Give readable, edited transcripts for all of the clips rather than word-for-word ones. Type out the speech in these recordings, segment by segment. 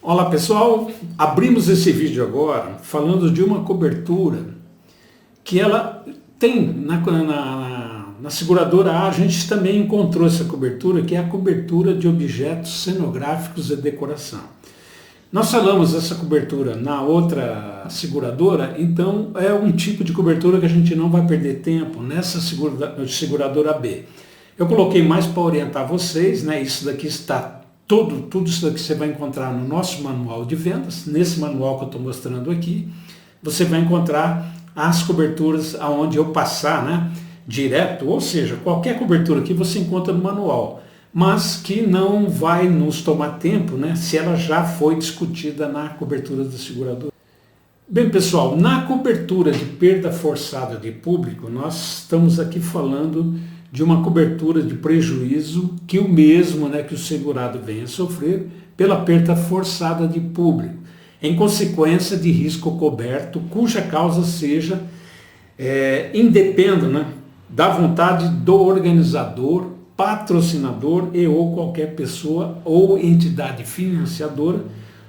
Olá pessoal, abrimos esse vídeo agora falando de uma cobertura que ela tem na seguradora A. A gente também encontrou essa cobertura, que é a cobertura de objetos cenográficos e decoração. Nós falamos dessa cobertura na outra seguradora, então é um tipo de cobertura que a gente não vai perder tempo nessa seguradora B. Eu coloquei mais para orientar vocês, né? Isso daqui está tudo isso daqui você vai encontrar no nosso manual de vendas. Nesse manual que eu estou mostrando aqui, você vai encontrar as coberturas aonde eu passar, né, direto, ou seja, qualquer cobertura que você encontra no manual, mas que não vai nos tomar tempo, né, se ela já foi discutida na cobertura da seguradora. Bem pessoal, na cobertura de perda forçada de público, nós estamos aqui falando de uma cobertura de prejuízo que o mesmo, né, que o segurado venha a sofrer pela perda forçada de público, em consequência de risco coberto, cuja causa seja independa, né, da vontade do organizador, patrocinador e ou qualquer pessoa ou entidade financiadora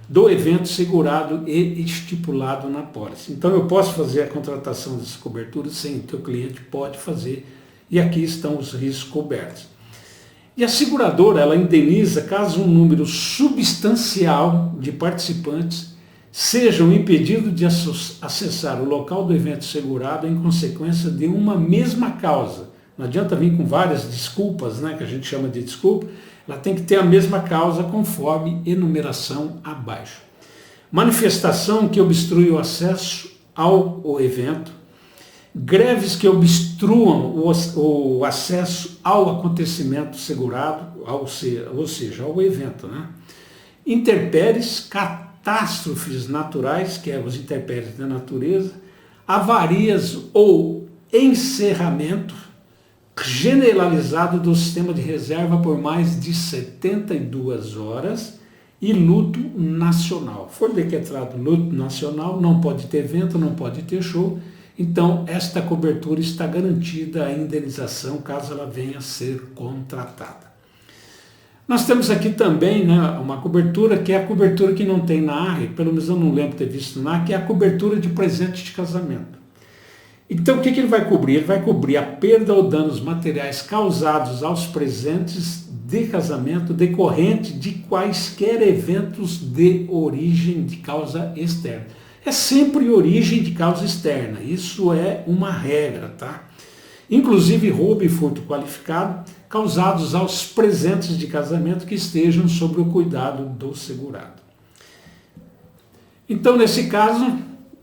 do evento segurado e estipulado na pólice. Então eu posso fazer a contratação dessa cobertura? Sim, o teu cliente pode fazer. E aqui estão os riscos cobertos. E a seguradora, ela indeniza caso um número substancial de participantes sejam impedidos de acessar o local do evento segurado em consequência de uma mesma causa. Não adianta vir com várias desculpas, né, que a gente chama de desculpa, ela tem que ter a mesma causa conforme enumeração abaixo. Manifestação que obstrui o acesso ao evento, greves que obstruam o acesso ao acontecimento segurado, ou seja, ao evento, né? Intempéries, catástrofes naturais, que é os intempéries da natureza, avarias ou encerramento generalizado do sistema de reserva por mais de 72 horas e luto nacional. For decretado luto nacional, não pode ter evento, não pode ter show. Então, esta cobertura está garantida a indenização caso ela venha a ser contratada. Nós temos aqui também, né, uma cobertura que é a cobertura que não tem na ARRE, pelo menos eu não lembro de ter visto na ARRE, que é a cobertura de presente de casamento. Então, o que ele vai cobrir? Ele vai cobrir a perda ou danos materiais causados aos presentes de casamento decorrente de quaisquer eventos de origem de causa externa. É sempre origem de causa externa, isso é uma regra, tá? Inclusive roubo e furto qualificado causados aos presentes de casamento que estejam sob o cuidado do segurado. Então, nesse caso,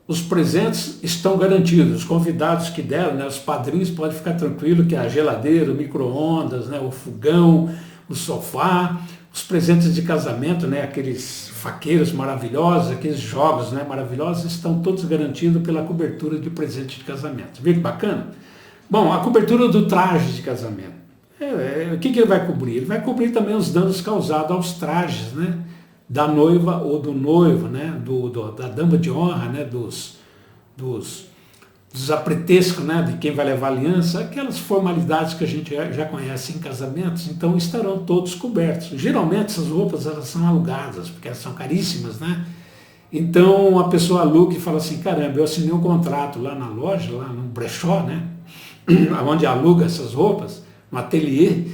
os presentes estão garantidos, os convidados que deram, né, os padrinhos, podem ficar tranquilo que a geladeira, o micro-ondas, né, o fogão, o sofá, os presentes de casamento, né, aqueles faqueiros maravilhosos, aqueles jogos, né, maravilhosos, estão todos garantidos pela cobertura de presente de casamento. Viu que bacana? Bom, a cobertura do traje de casamento. O que ele vai cobrir? Ele vai cobrir também os danos causados aos trajes, né, da noiva ou do noivo, né, da dama de honra, né, dos apretexcos, né, de quem vai levar aliança, aquelas formalidades que a gente já conhece em casamentos, então estarão todos cobertos. Geralmente essas roupas elas são alugadas, porque elas são caríssimas, né? Então a pessoa aluga e fala assim, caramba, eu assinei um contrato lá na loja, lá no brechó, né, onde aluga essas roupas, no ateliê,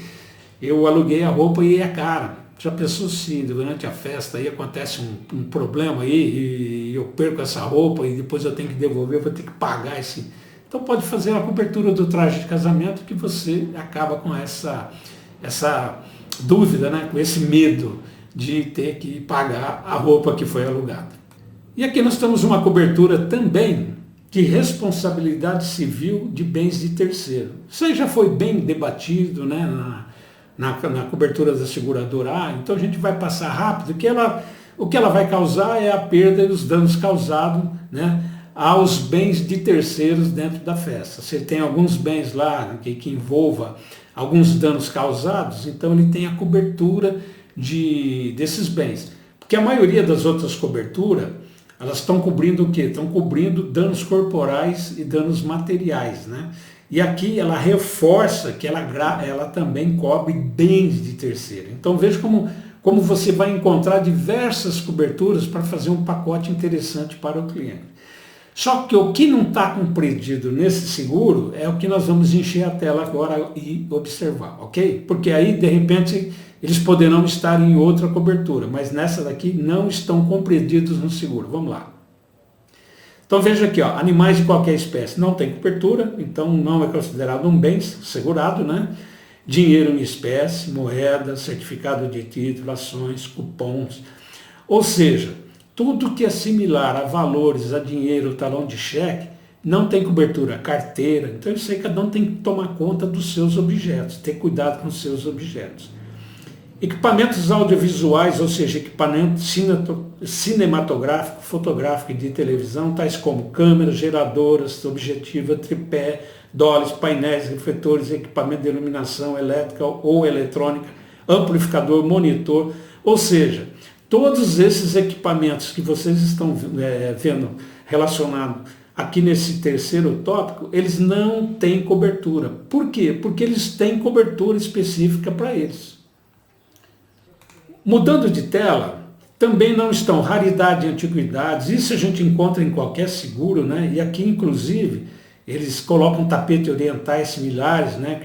eu aluguei a roupa e é cara. Já pensou se durante a festa aí acontece um problema aí e eu perco essa roupa e depois eu tenho que devolver, eu vou ter que pagar esse... Então pode fazer a cobertura do traje de casamento que você acaba com essa dúvida, né? Com esse medo de ter que pagar a roupa que foi alugada. E aqui nós temos uma cobertura também de responsabilidade civil de bens de terceiro. Isso aí já foi bem debatido, né, na cobertura da seguradora A, então a gente vai passar rápido, o que ela vai causar é a perda e os danos causados, né, aos bens de terceiros dentro da festa. Se tem alguns bens lá que envolva alguns danos causados, então ele tem a cobertura desses bens. Porque a maioria das outras coberturas, elas estão cobrindo o quê? Estão cobrindo danos corporais e danos materiais, né? E aqui ela reforça que ela também cobre bens de terceiro. Então veja como como você vai encontrar diversas coberturas para fazer um pacote interessante para o cliente. Só que o que não está compreendido nesse seguro é o que nós vamos encher a tela agora e observar, ok? Porque aí, de repente, eles poderão estar em outra cobertura, mas nessa daqui não estão compreendidos no seguro. Vamos lá. Então veja aqui, ó, animais de qualquer espécie não tem cobertura, então não é considerado um bem segurado, né? Dinheiro em espécie, moeda, certificado de título, ações, cupons, ou seja, tudo que é similar a valores, a dinheiro, talão de cheque, não tem cobertura, carteira. Então isso aí cada um tem que tomar conta dos seus objetos, ter cuidado com os seus objetos. Equipamentos audiovisuais, ou seja, equipamento cinematográfico, fotográfico e de televisão, tais como câmeras, geradoras, objetiva, tripé, dollies, painéis, refletores, equipamento de iluminação elétrica ou eletrônica, amplificador, monitor, ou seja, todos esses equipamentos que vocês estão vendo relacionados aqui nesse terceiro tópico, eles não têm cobertura. Por quê? Porque eles têm cobertura específica para eles. Mudando de tela, também não estão raridade e antiguidades, isso a gente encontra em qualquer seguro, né? E aqui inclusive eles colocam tapete orientais similares, né?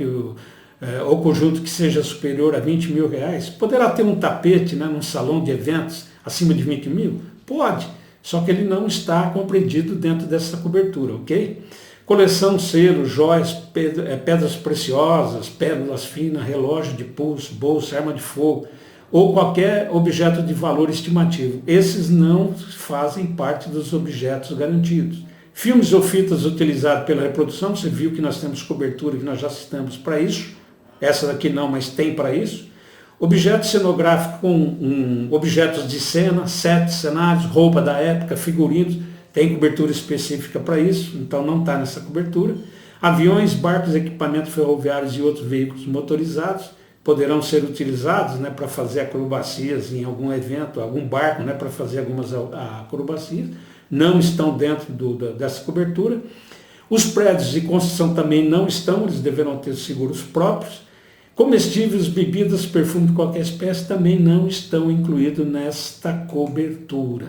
Ou conjunto que seja superior a 20 mil reais. Poderá ter um tapete, né, num salão de eventos acima de 20 mil? Pode, só que ele não está compreendido dentro dessa cobertura, ok? Coleção, selo, joias, pedras preciosas, pérolas finas, relógio de pulso, bolsa, arma de fogo, ou qualquer objeto de valor estimativo. Esses não fazem parte dos objetos garantidos. Filmes ou fitas utilizados pela reprodução, você viu que nós temos cobertura, que nós já citamos para isso. Essa daqui não, mas tem para isso. Objeto cenográfico com objetos de cena, sets, cenários, roupa da época, figurinos, tem cobertura específica para isso, então não está nessa cobertura. Aviões, barcos, equipamentos ferroviários e outros veículos motorizados poderão ser utilizados, né, para fazer acrobacias em algum evento, algum barco, né, para fazer algumas acrobacias, não estão dentro dessa cobertura. Os prédios de construção também não estão, eles deverão ter seguros próprios. Comestíveis, bebidas, perfume de qualquer espécie também não estão incluídos nesta cobertura.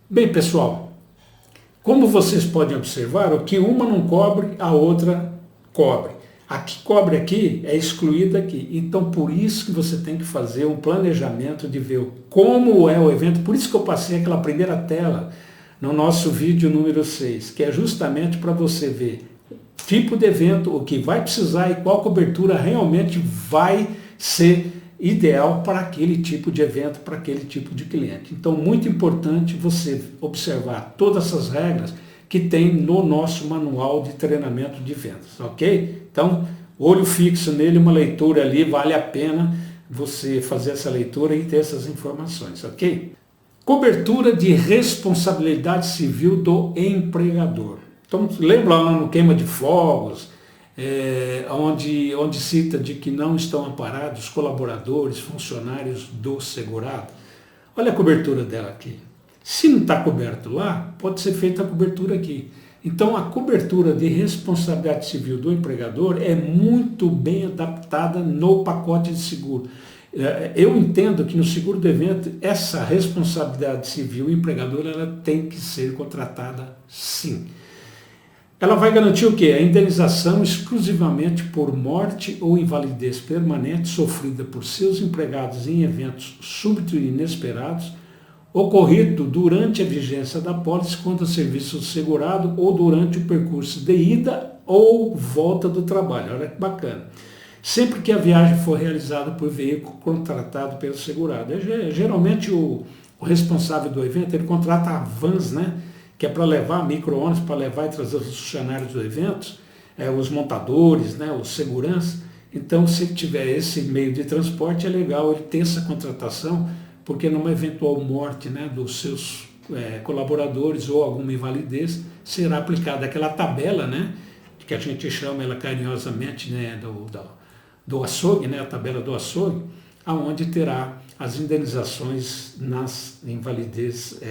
Bem pessoal, como vocês podem observar, o que uma não cobre, a outra cobre. A que cobre aqui é excluída aqui. Então, por isso que você tem que fazer um planejamento de ver como é o evento. Por isso que eu passei aquela primeira tela no nosso vídeo número 6, que é justamente para você ver tipo de evento, o que vai precisar e qual cobertura realmente vai ser ideal para aquele tipo de evento, para aquele tipo de cliente. Então, muito importante você observar todas essas regras que tem no nosso manual de treinamento de vendas, ok? Então, olho fixo nele, uma leitura ali, vale a pena você fazer essa leitura e ter essas informações, ok? Cobertura de responsabilidade civil do empregador. Então, lembra lá no queima de fogos, onde cita de que não estão amparados colaboradores, funcionários do segurado? Olha a cobertura dela aqui. Se não está coberto lá, pode ser feita a cobertura aqui. Então, a cobertura de responsabilidade civil do empregador é muito bem adaptada no pacote de seguro. Eu entendo que no seguro do evento, essa responsabilidade civil empregadora ela tem que ser contratada sim. Ela vai garantir o quê? A indenização exclusivamente por morte ou invalidez permanente sofrida por seus empregados em eventos súbitos e inesperados, ocorrido durante a vigência da pólice contra serviço segurado ou durante o percurso de ida ou volta do trabalho. Olha que bacana. Sempre que a viagem for realizada por veículo contratado pelo segurado. Geralmente o responsável do evento, ele contrata a vans, né? Que é para levar micro-ônibus, para levar e trazer os funcionários do evento, os montadores, né? Os seguranças. Então, se ele tiver esse meio de transporte, é legal ele ter essa contratação, porque numa eventual morte, né, dos seus colaboradores ou alguma invalidez, será aplicada aquela tabela, né, que a gente chama ela carinhosamente, né, do açougue, né, a tabela do açougue, aonde terá as indenizações nas invalidez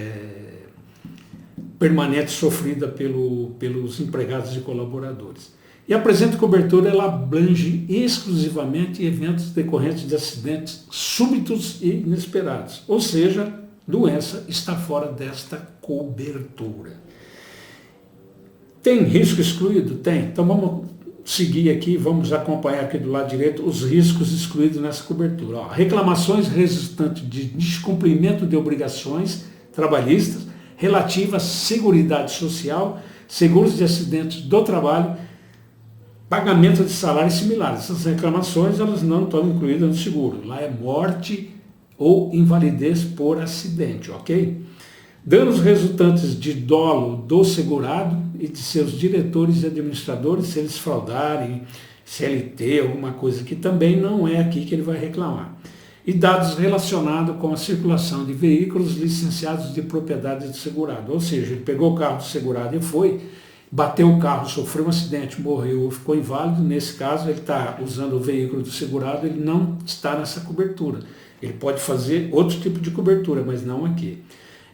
permanentes sofrida pelos empregados e colaboradores. E a presente cobertura ela abrange exclusivamente eventos decorrentes de acidentes súbitos e inesperados, ou seja, doença está fora desta cobertura. Tem risco excluído? Tem. Então vamos seguir aqui, vamos acompanhar aqui do lado direito os riscos excluídos nessa cobertura. Ó, reclamações resultantes de descumprimento de obrigações trabalhistas relativas à seguridade social, seguros de acidentes do trabalho, pagamento de salários similares. Essas reclamações elas não estão incluídas no seguro. Lá é morte ou invalidez por acidente, ok? Danos resultantes de dolo do segurado e de seus diretores e administradores, se eles fraudarem, CLT, alguma coisa que também não é aqui que ele vai reclamar. E dados relacionados com a circulação de veículos licenciados de propriedade do segurado. Ou seja, ele pegou o carro do segurado e foi, bateu o carro, sofreu um acidente, morreu ou ficou inválido. Nesse caso, ele está usando o veículo do segurado, ele não está nessa cobertura. Ele pode fazer outro tipo de cobertura, mas não aqui.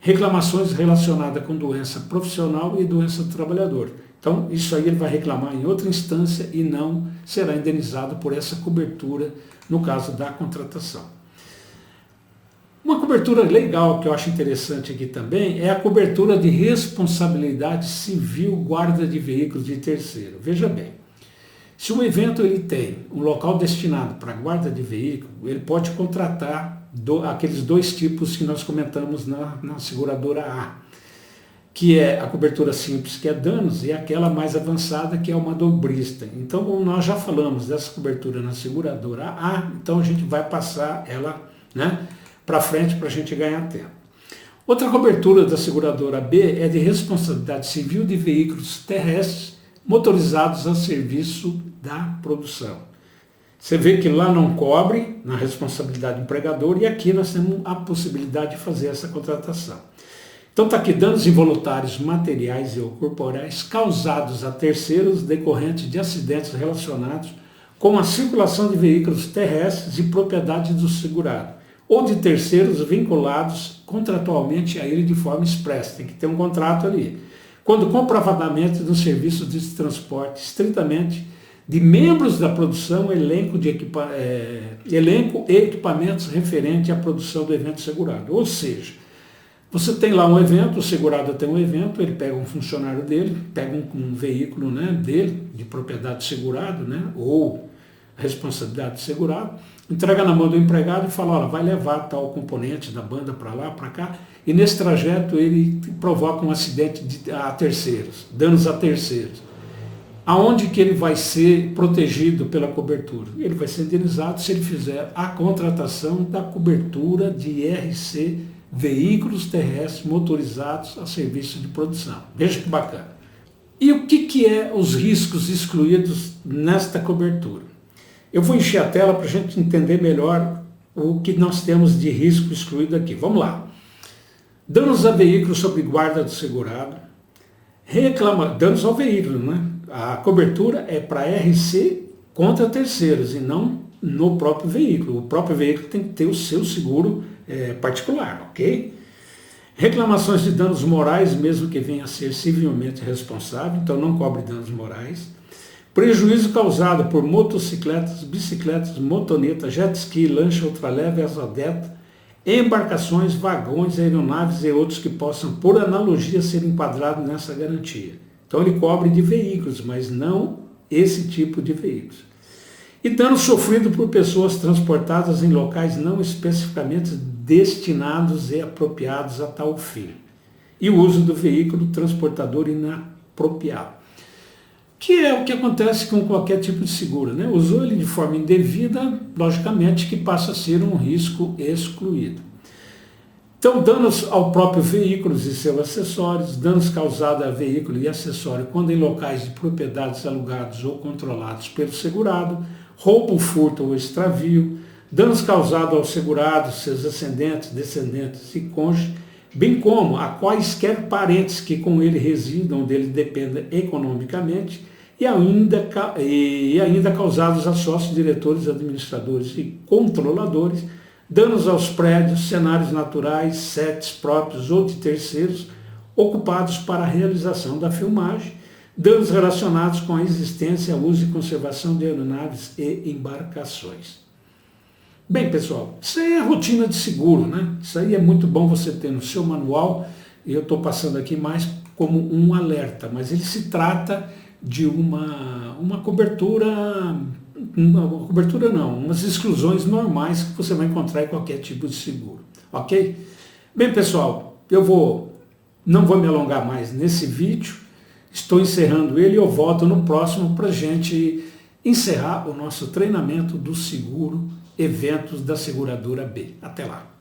Reclamações relacionadas com doença profissional e doença do trabalhador. Então, isso aí ele vai reclamar em outra instância e não será indenizado por essa cobertura no caso da contratação. Uma cobertura legal que eu acho interessante aqui também é a cobertura de responsabilidade civil guarda de veículos de terceiro. Veja bem, se um evento ele tem um local destinado para guarda de veículo, ele pode contratar aqueles dois tipos que nós comentamos na seguradora A, que é a cobertura simples, que é danos, e aquela mais avançada, que é uma dobrista. Então, como nós já falamos dessa cobertura na seguradora A, então a gente vai passar ela, né, para frente para a gente ganhar tempo. Outra cobertura da seguradora B é de responsabilidade civil de veículos terrestres motorizados a serviço da produção. Você vê que lá não cobre na responsabilidade do empregador e aqui nós temos a possibilidade de fazer essa contratação. Então está aqui danos involuntários materiais e ou corporais causados a terceiros decorrentes de acidentes relacionados com a circulação de veículos terrestres de propriedade do segurado ou de terceiros vinculados contratualmente a ele de forma expressa. Tem que ter um contrato ali. Quando comprovadamente no serviço de transporte estritamente de membros da produção, elenco e equipamentos referente à produção do evento segurado. Ou seja, você tem lá um evento, o segurado tem um evento, ele pega um funcionário dele, pega um veículo, né, dele, de propriedade do segurado, né, ou responsabilidade do segurado, entrega na mão do empregado e fala, olha, vai levar tal componente da banda para lá, para cá, e nesse trajeto ele provoca um acidente a terceiros, danos a terceiros. Aonde que ele vai ser protegido pela cobertura? Ele vai ser indenizado se ele fizer a contratação da cobertura de IRC, veículos terrestres motorizados a serviço de produção. Veja que bacana. E o que é os riscos excluídos nesta cobertura? Eu vou encher a tela para a gente entender melhor o que nós temos de risco excluído aqui. Vamos lá. Danos a veículo sob guarda do segurado. Danos ao veículo, né? A cobertura é para RC contra terceiros e não no próprio veículo. O próprio veículo tem que ter o seu seguro particular, ok? Reclamações de danos morais, mesmo que venha a ser civilmente responsável, então não cobre danos morais. Prejuízo causado por motocicletas, bicicletas, motonetas, jet ski, lancha ultraleve, asadeta, embarcações, vagões, aeronaves e outros que possam, por analogia, ser enquadrados nessa garantia. Então ele cobre de veículos, mas não esse tipo de veículos. E dano sofrido por pessoas transportadas em locais não especificamente destinados e apropriados a tal fim. E o uso do veículo transportador inapropriado. Que é o que acontece com qualquer tipo de seguro, né? Usou ele de forma indevida, logicamente que passa a ser um risco excluído. Então, danos ao próprio veículo e seus acessórios, danos causados a veículo e acessório quando em locais de propriedades alugados ou controlados pelo segurado, roubo, furto ou extravio, danos causados ao segurado, seus ascendentes, descendentes e cônjuges, bem como a quaisquer parentes que com ele residam, dele dependam economicamente, e ainda causados a sócios, diretores, administradores e controladores, danos aos prédios, cenários naturais, sets próprios ou de terceiros, ocupados para a realização da filmagem, danos relacionados com a existência, uso e conservação de aeronaves e embarcações. Bem, pessoal, isso aí é a rotina de seguro, né? Isso aí é muito bom você ter no seu manual, e eu estou passando aqui mais como um alerta, mas ele se trata de uma cobertura não, umas exclusões normais que você vai encontrar em qualquer tipo de seguro, ok? Bem, pessoal, não vou me alongar mais nesse vídeo, estou encerrando ele e eu volto no próximo para a gente encerrar o nosso treinamento do seguro eventos da seguradora B. Até lá.